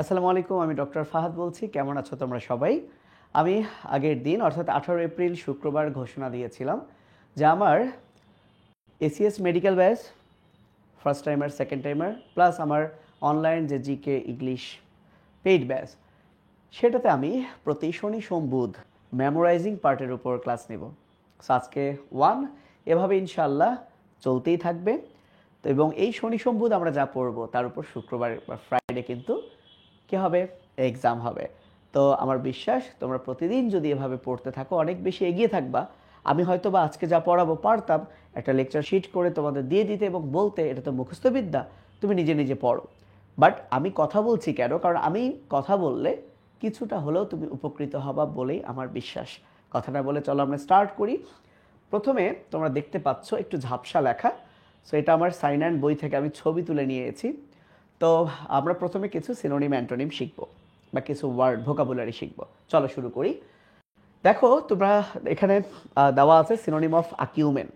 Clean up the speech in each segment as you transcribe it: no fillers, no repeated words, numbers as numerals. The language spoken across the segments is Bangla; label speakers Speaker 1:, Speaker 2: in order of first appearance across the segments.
Speaker 1: আসসালামু আলাইকুম, আমি ডক্টর ফাহাদ বলছি। কেমন আছো তোমরা সবাই? আমি আগের দিন অর্থাৎ 18 এপ্রিল শুক্রবার ঘোষণা দিয়েছিলাম যে আমার ACS medical batch first timer, second timer plus আমার অনলাইন যে জিকে ইংলিশ পেইড ব্যাচ, সেটাতে আমি প্রতি শনি সোম বুধ মেমোরাইজিং পার্টের উপর ক্লাস নেব। সো আজকে 1, এভাবে ইনশাআল্লাহ চলতেই থাকবে। তো এবং এই শনি সোম বুধ আমরা যা পড়বো তার উপর শুক্রবার বা ফ্রাইডে কিন্তু কী হবে, এক্সাম হবে। তো আমার বিশ্বাস তোমরা প্রতিদিন যদি এভাবে পড়তে থাকো অনেক বেশি এগিয়ে থাকবা। আমি হয়তো বা আজকে যা পড়াবো পারতাম একটা লেকচার শিট করে তোমাদের দিয়ে দিতে এবং বলতে এটা তো মুখস্থ বিদ্যা, তুমি নিজে নিজে পড়ো। বাট আমি কথা বলছি কেন? কারণ আমি কথা বললে কিছুটা হলেও তুমি উপকৃত হবা বলেই আমার বিশ্বাস। কথাটা বলে চলো আমরা স্টার্ট করি। প্রথমে তোমরা দেখতে পাচ্ছ একটু ঝাপসা লেখা। সো এটা আমার সাইন অ্যান্ড বই থেকে আমি ছবি তুলে নিয়েছি। তো আমরা প্রথমে কিছু সিনোনিম অ্যান্টোনিম শিখবো বা কিছু ওয়ার্ড ভোকাবুলারি শিখবো। চলো শুরু করি। দেখো তোমরা এখানে দেওয়া আছে সিনোনিম অফ আকিউমেন।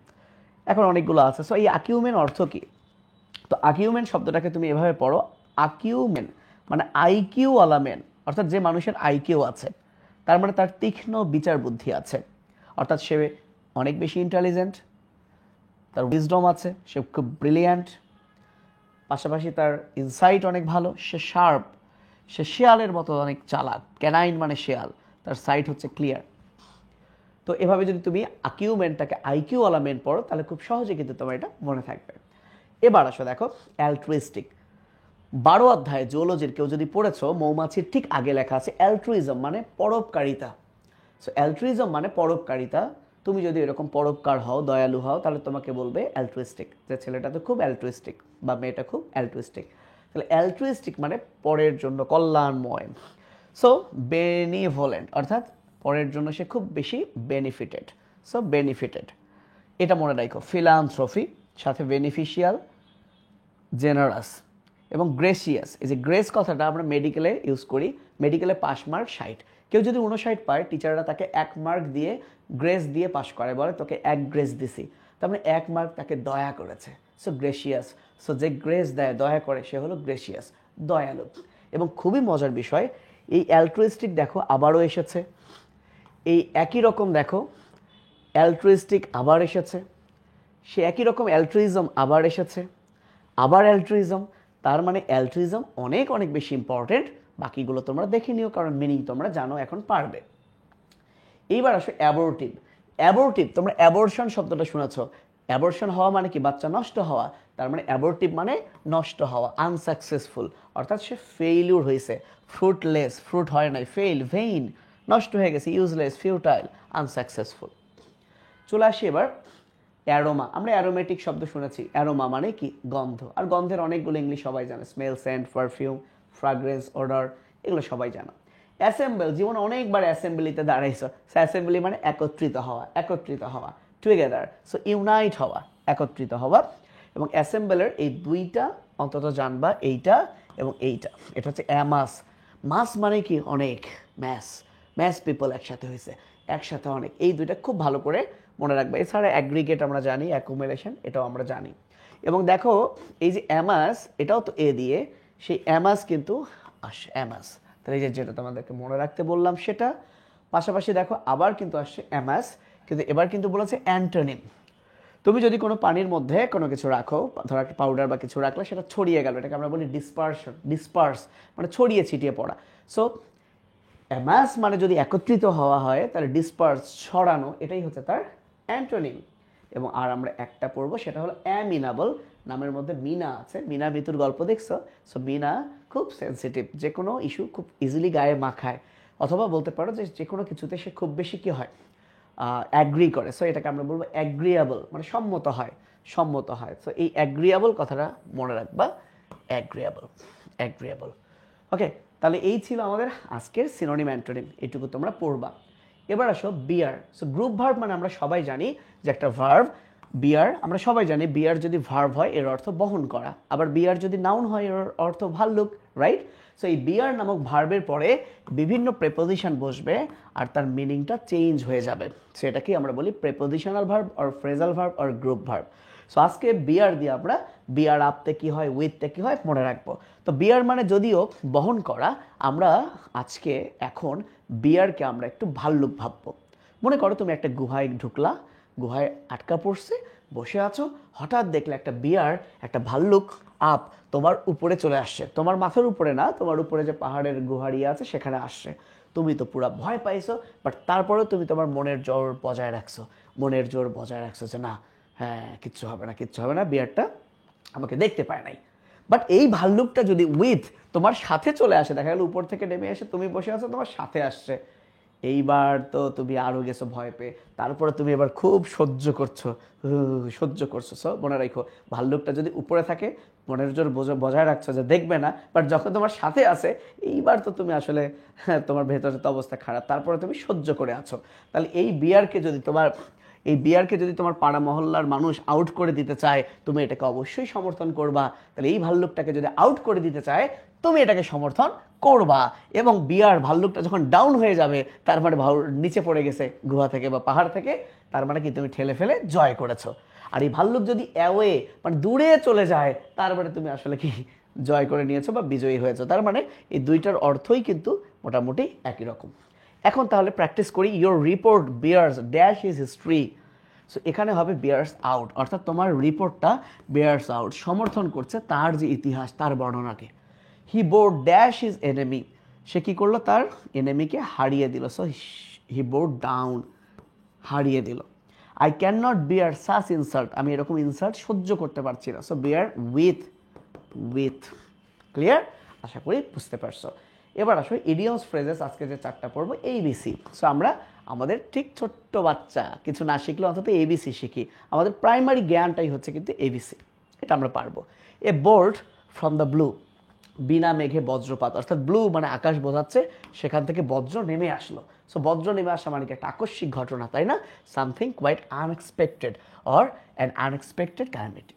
Speaker 1: এখন অনেকগুলো আছে। সো এই আকিউমেন অর্থ কি? তো আকিউমেন শব্দটাকে তুমি এভাবে পড়ো, আকিউমেন মানে আইকিউ ওয়ালা মেন, অর্থাৎ যে মানুষের আইকিউ আছে, তার মানে তার তীক্ষ্ণ বিচার বুদ্ধি আছে, অর্থাৎ সে অনেক বেশি ইন্টেলিজেন্ট, তার উইজডম আছে, সে খুব ব্রিলিয়ান্ট, পাশাপাশি তার ইনসাইট অনেক ভালো, সে শার্প, সে শেয়ালের মতো অনেক চালাক, ক্যানাইন মানে শেয়াল, তার সাইট হচ্ছে ক্লিয়ার। তো এভাবে যদি তুমি আকিউমেন্টটাকে আইকিউ ওয়ালা মেন পড়ো তাহলে খুব সহজে কিন্তু তোমার এটা মনে থাকবে। এবার আসো দেখো অ্যালট্রুইস্টিক। 12 অধ্যায় জুওলজির কেউ যদি পড়েছো, মৌমাছির ঠিক আগে লেখা আছে অ্যালট্রুইজম মানে পরোপকারিতা। সো অ্যালট্রুইজম মানে পরোপকারিতা। তুমি যদি এরকম পরোপকার হও, দয়ালু হও, তাহলে তোমাকে বলবে অ্যালট্রুইস্টিক, যে ছেলেটা তো খুব অ্যালট্রুইস্টিক বা মেয়েটা খুব অ্যালট্রুইস্টিক। তাহলে অ্যালট্রুইস্টিক মানে পরের জন্য কল্যাণময়। সো বেনিভোলেন্ট অর্থাৎ পরের জন্য সে খুব বেশি বেনিফিটেড। সো বেনিফিটেড এটা মনে রাখো। ফিলান্থ্রফি সাথে বেনিফিশিয়াল, জেনারাস এবং গ্রেসিয়াস। এই যে গ্রেস কথাটা আমরা মেডিকেলে ইউজ করি। মেডিকেলে পাস মার্ক 60, কেউ যদি 59 পায় টিচাররা তাকে 1 মার্ক দিয়ে গ্রেস দিয়ে পাস করে, বলে তোকে 1 গ্রেস দিছি, তার মানে 1 মার্ক তাকে দয়া করেছে। So gracious. সো যে গ্রেস দেয়, দয়া করে, সে হলো গ্রেসিয়াস, দয়ালু। এবং খুবই মজার বিষয়, এই অ্যালট্রুইস্টিক দেখো আবারও এসেছে, এই একই রকম দেখো অ্যালট্রুইস্টিক আবার এসেছে, সে একই রকম অ্যালট্রুইজম আবার এসেছে, আবার অ্যালট্রুইজম। তার মানে অ্যালট্রুইজম অনেক অনেক বেশি ইম্পর্টেন্ট। বাকিগুলো তোমরা দেখে নিও, কারণ মিনিং তোমরা জানো, এখন পারবে। এইবার আসো অ্যাবর্টিভ। অ্যাবর্টিভ, তোমরা অ্যাবর্শন শব্দটা শুনেছ। অ্যাবর্শন হওয়া মানে কি? বাচ্চা নষ্ট হওয়া। তার মানে অ্যাবর্টিভ মানে নষ্ট হওয়া, আনসাকসেসফুল, অর্থাৎ সে ফেইলিউর হয়েছে। ফ্রুটলেস, ফ্রুট হয় নাই, ফেইল, ভেইন, নষ্ট হয়ে গেছে, ইউজলেস, ফিউটাইল, আনসাকসেসফুল। চলে আসি এবার অ্যারোমা। আমরা অ্যারোমেটিক শব্দ শুনেছি। অ্যারোমা মানে কি? গন্ধ। আর গন্ধের অনেকগুলো ইংলিশ সবাই জানে, স্মেল, সেন্ট, পারফিউম, ফ্রাগ্রেন্স, অর্ডার, এগুলো সবাই জানো। অ্যাসেম্বল, জীবনে অনেকবার অ্যাসেম্বলিতে দাঁড়াইছো। সো অ্যাসেম্বলি মানে একত্রিত হওয়া, একত্রিত হওয়া, টুগেদার। সো ইউনাইট হওয়া, একত্রিত হওয়া। এবং অ্যাসেম্বলের এই দুইটা অন্তত জানবা, এইটা এবং এইটা। এটা হচ্ছে অ্যামাস। মাস মানে কি? অনেক, ম্যাস, ম্যাস পিপল একসাথে হয়েছে, একসাথে অনেক। এই দুইটা খুব ভালো করে মনে রাখবে। এছাড়া অ্যাগ্রিগেট আমরা জানি, অ্যাকুমুলেশন এটাও আমরা জানি। এবং দেখো এই যে অ্যামাস, এটাও তো এ দিয়ে, সেই অ্যামাস কিন্তু আসে, অ্যামাস। তাহলে এই যে যেটা তোমাদেরকে মনে রাখতে বললাম সেটা। পাশাপাশি দেখো আবার কিন্তু আসছে অ্যামাস, কিন্তু এবার কিন্তু বলেছে অ্যান্টোনিম। তুমি যদি কোনো পানির মধ্যে কোনো কিছু রাখো, ধরো একটা পাউডার বা কিছু রাখলে, সেটা ছড়িয়ে গেল, এটাকে আমরা বলি ডিসপারশন। ডিসপার্স মানে ছড়িয়ে ছিটিয়ে পড়া। সো অ্যামাস মানে যদি একত্রিত হওয়া হয়, তাহলে ডিসপার্স, ছড়ানো, এটাই হচ্ছে তার অ্যান্টোনিম। এবং আর আমরা একটা পড়বো, সেটা হলো অ্যামিনাবল। নামের মধ্যে মিনা আছে, মিনা মিতুর গল্প দেখছো? সো মিনা খুব সেন্সিটিভ, যে কোনো ইস্যু খুব ইজিলি গায়ে মাখায়, অথবা বলতে পারো যে যে কোনো কিছুতে সে খুব বেশি কি হয়, অ্যাগ্রি করে। সো এটাকে আমরা বলবো অ্যাগ্রিয়েবল, মানে সম্মত হয়, সম্মত হয়। সো এই অ্যাগ্রিয়েবল কথাটা মনে রাখবা, অ্যাগ্রিয়েবল, অ্যাগ্রিয়েবল। ওকে, তাহলে এই ছিল আমাদের আজকের সিনোনিম অ্যান্টোনিম, এটুকু তোমরা পড়বা। এবার আসো বিয়ার। সো গ্রুপ ভার্ব মানে আমরা সবাই জানি যে একটা ভার্ব বিয়ার, আমরা সবাই জানি বিয়ার যদি ভার্ব হয় এর অর্থ বহন করা, আবার বিয়ার যদি নাউন হয় এর অর্থ ভাল্লুক, রাইট? সো এই বিয়ার নামক ভার্বের পরে বিভিন্ন প্রেপোজিশন বসবে আর তার মিনিংটা চেঞ্জ হয়ে যাবে। সেটাকেই আমরা বলি prepositional verb or phrasal verb or group verb. So আজকে বিয়ার দিয়ে আমরা বিয়ার আপতে কি হয়, উইথতে কি হয় মনে রাখবো। তো বিয়ার মানে যদিও বহন করা, আমরা আজকে এখন বিয়ারকে আমরা একটু ভাল্লুক ভাববো। মনে করো তুমি একটা গুহায় ঢুকলা, গুহায় আটকা পড়ছে, বসে আছো, হঠাৎ দেখলে একটা বিয়ার, একটা ভাল্লুক আপ তোমার উপরে চলে আসছে। তোমার মাথার উপরে না, তোমার উপরে যে পাহাড়ের গুহারি আছে সেখানে আসছে। তুমি তো পুরো ভয় পাইছো, বাট তারপরেও তুমি তোমার মনের জোর বজায় রাখছো, মনের জোর বজায় রাখছো যে না, হ্যাঁ কিচ্ছু হবে না, কিচ্ছু হবে না, বিয়ারটা আমাকে দেখতে পায় নাই। বাট এই ভাল্লুকটা যদি উইথ তোমার সাথে চলে আসে, দেখা গেল উপর থেকে নেমে এসে তুমি বসে আছো, তোমার সাথে আসছে, এইবার তো তুমি আরো গেছো ভয় পেয়ে। তারপরে তুমি এবার খুব সহ্য করছো, সহ্য করছো। সো মনে রাখো, ভাল্লুকটা যদি উপরে থাকে, মনের জোর বজায় রাখছো যে দেখবে না, বাট যখন তোমার সাথে আসে, এইবার তো তুমি আসলে তোমার ভেতরে তো অবস্থা খারাপ, তারপরে তুমি সহ্য করে আছো। তাহলে এই বিয়ারকে যদি তোমার পাড়া মহল্লার মানুষ আউট করে দিতে চায়, তুমি এটাকে অবশ্যই সমর্থন করবা। তাহলে এই ভাল্লুকটাকে যদি আউট করে দিতে চায়, তুমি এটাকে সমর্থন করবা। এবং বিয়ার ভাল্লুকটা যখন ডাউন হয়ে যাবে, তার মানে নিচে পড়ে গেছে গুহা থেকে বা পাহাড় থেকে, তার মানে কি তুমি ঠেলে ফেলে জয় করেছো। আর এই ভাল্লুক যদি অ্যাওয়ে মানে দূরে চলে যায়, তার মানে তুমি আসলে কি জয় করে নিয়েছো বা বিজয়ী হয়েছো। তার মানে এই দুইটার অর্থই কিন্তু মোটামুটি একই রকম। এখন তাহলে প্র্যাকটিস করি। Your report bears dash is history. So এখানে হবে বিয়ার্স আউট, অর্থাৎ তোমার রিপোর্টটা বিয়ার্স আউট সমর্থন করছে তার যে ইতিহাস, তার বর্ণনাকে। হি বোর্ড ড্যাশ ইজ এনিমি, সে কি করলো, তার এনিমিকে হারিয়ে দিল। সো হি বোর্ড ডাউন, হারিয়ে দিল। I can not bear such insult, আমি এরকম ইনসাল্ট সহ্য করতে পারছি না। So bear with, with. Clear? আশা করি বুঝতে পারছো। এবার আসো ইডিয়মস ফ্রেজেস, আজকে যে চারটা পড়বো এবিসি। সো আমরা আমাদের ঠিক ছোট্ট বাচ্চা কিছু না শিখলে অন্তত এবিসি শিখি। আমাদের প্রাইমারি জ্ঞানটাই হচ্ছে কিন্তু এবিসি, এটা আমরা পারবো। A bolt from the blue, বিনা মেঘে বজ্রপাত, অর্থাৎ ব্লু মানে আকাশ বোঝাচ্ছে, সেখান থেকে বজ্র নেমে আসলো। সো বজ্র নেমে আসা মানে কি একটা আকস্মিক ঘটনা, তাই না? Something quite unexpected or an unexpected calamity.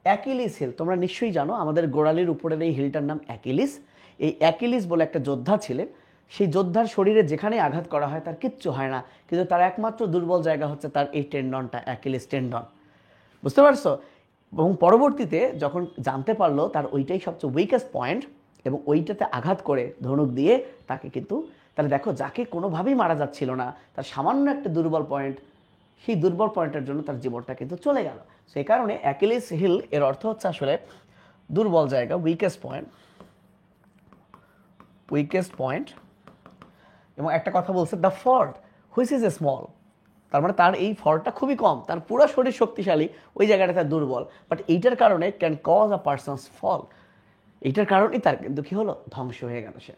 Speaker 1: Achilles heel, তোমরা নিশ্চয়ই জানো আমাদের গোড়ালির উপরের এই হিলটার নাম অ্যাকিলিস। এই অ্যাকিলিস বলে একটা যোদ্ধা ছিলেন, সেই যোদ্ধার শরীরে যেখানেই আঘাত করা হয় তার কিচ্ছু হয় না, কিন্তু তার একমাত্র দুর্বল জায়গা হচ্ছে তার এই টেন্ডনটা, অ্যাকিলিস টেন্ডন। বুঝতে পারছো? এবং পরবর্তীতে যখন জানতে পারলো তার ওইটাই সবচেয়ে উইকেস্ট পয়েন্ট, এবং ওইটাতে আঘাত করে ধনুক দিয়ে তাকে কিন্তু, তাহলে দেখো যাকে কোনোভাবেই মারা যাচ্ছিল না, তার সামান্য একটা দুর্বল পয়েন্ট, সেই দুর্বল পয়েন্টের জন্য তার জীবনটা কিন্তু চলে গেল। সেই কারণে অ্যাকিলিস হিল এর অর্থ হচ্ছে আসলে দুর্বল জায়গা, উইকেস্ট পয়েন্ট, উইকেস্ট পয়েন্ট। এবং একটা কথা বলছে the fault which is a small, তার মানে তার এই ফলটা খুবই কম, তার পুরো শরীর শক্তিশালী, ওই জায়গাটা তার দুর্বল, বাট এইটার কারণে ক্যান কজ আ পার্সনস ফল, এইটার কারণেই তার কিন্তু কি হলো, ধ্বংস হয়ে গেল সে।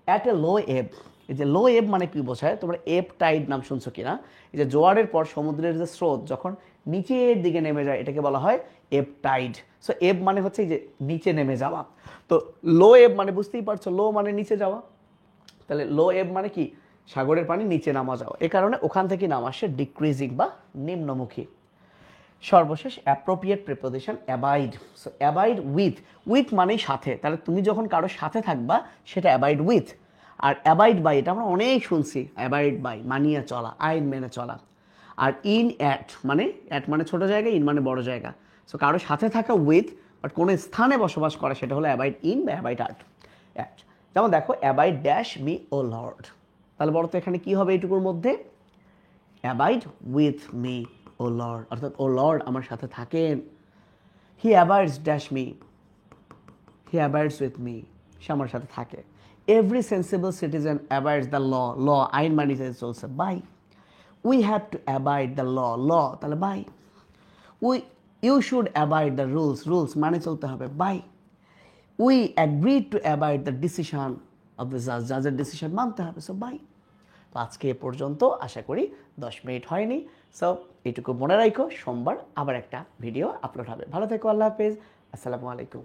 Speaker 1: অ্যাট এ লো এব, এই যে লো এব মানে কি বোঝায়, তোমরা এব টাইড নাম শুনছো কিনা? এই যে জোয়ারের পর সমুদ্রের যে স্রোত যখন নিচের দিকে নেমে যায়, এটাকে বলা হয় এব টাইড। সো এব মানে হচ্ছে এই যে নিচে নেমে যাওয়া। তো লো এব মানে বুঝতেই পারছো, লো মানে নিচে যাওয়া, তাহলে লো এব মানে কি, সাগরের পানি নিচে নামা যাওয়া, এ কারণে ওখান থেকে নাম আসে ডিক্রিজিং বা নিম্নমুখী। সর্বশেষ appropriate preposition abide. So abide with, with মানেই সাথে, তাহলে তুমি যখন কারো সাথে থাকবা সেটা অ্যাবাইড উইথ। আর অ্যাবাইড বাই এটা আমরা অনেক শুনছি, অ্যাবাইড বাই মানিয়ে চলা, আইন মেনে চলা। আর ইন অ্যাট মানে ছোট জায়গা, ইন মানে বড় জায়গা। সো কারো সাথে থাকা উইথ, বাট কোনো স্থানে বসবাস করা, সেটা হলো অ্যাবাইড ইন বা অ্যাবাইড অ্যাট। যেমন দেখো abide dash me O Lord, তাহলে বলো তো এখানে কি হবে এইটুকুর মধ্যে, abide with me O Lord, অর্থাৎ ও লর্ড আমার সাথে থাকেন। He abides dash me, he abides with me, সে আমার সাথে থাকে। Every sensible citizen abides the law, law আইন মানিতে চলছে, by. We have to abide the law, law তাহলে by. You should abide the rules, rules মানে চলতে হবে, by. We agreed to abide the decision of the জাজ, জাজের ডিসিশন মানতে হবে, সো বাই। তো আজকে এ পর্যন্ত, আশা করি 10 মিনিট হয়নি। সো এইটুকু মনে রাখো, সোমবার আবার একটা ভিডিও আপলোড হবে। ভালো থেকো, আল্লাহ হাফেজ, আসসালামু আলাইকুম।